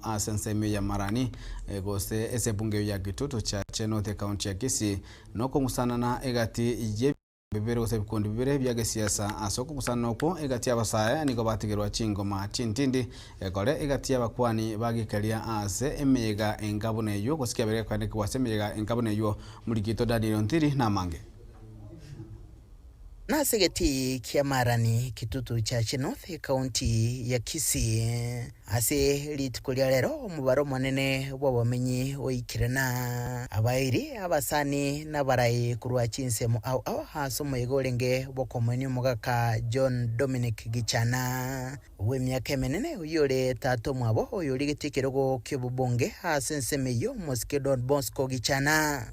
asensemi ya Marani gose ese bunge ya Gitutu cha Chenote County ya Kisii noko musana na egati je bibere gose bikundi bibere bya siasa asoko musana noko egati abasaya niko batigirwa chingoma chintindi kore egati abakwani bagikalia ase emega engabone yo gosikia bere kwande kwase emega engabone yo muligito Daniel Ntiri na mange na segeti kia Marani Gitutu cha Chenote County ya Kisii ase litikulia lero mubaro manene wabamenyi oikirana abairi abasani na barai kurwa chinsemo au hasomo yegolenge bokomeni mugaka John Dominic Gichana we myaka menene uyole tato mwabo uyoli gitikirogo kyobubonge hasensemeyo Moske Don Bosco Gichana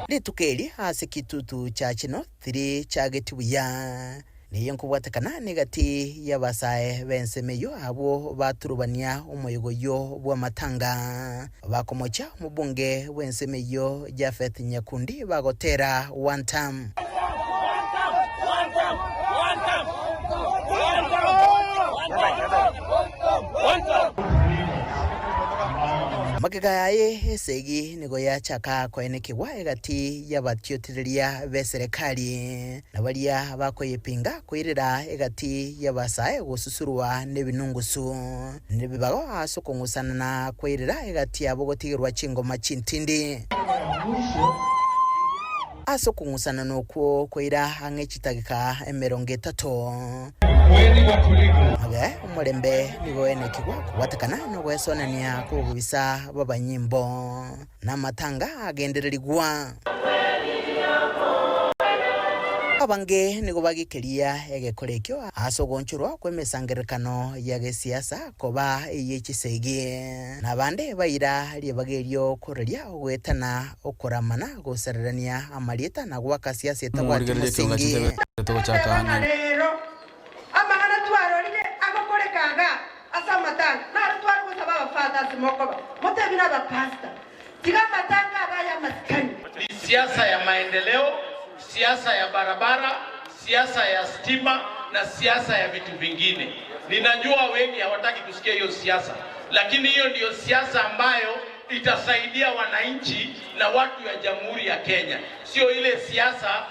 litukeli hase Gitutu cha Chenote chagetibuya niyo nkubwatakana negati yabasaye bensemeyo abo baturubania umuyogoyo bw'amatanga bakomocha mubunge wensemeyo Jafeth Nyakundi bagotera one time. Magagaye segi nigo ya chaka kwenekiwa egati yabatyotireria beserekali nabalia bakoyepinga kwirira egati yabasaye gususurwa nebinungusu nebibago asokongusana na kwirira egati yabogotigirwa chingoma chintindi asokongusana nokwo kwira angechitagika 30 Aga umulembe nigo enekiwa kuwatakana no gwesonania kubisa babanyimbo na matanga agendererigwa abange nigo bagikelia egekorekyo asogonchurwa kwemesangerekano ya gesiasa koba yechisege nabande baira liebagerio koreria ogwetana okoramana gusarerania amalieta na gwaka siasa etagwati musingi siasa ya maendeleo, siasa ya barabara, siasa ya stima na siasa ya vitu vingine. Ninajua wengi hawataki kusikia hiyo siasa, lakini hiyo ndio siasa ambayo itasaidia wananchi na watu ya Jamhuri ya Kenya. Sio ile siasa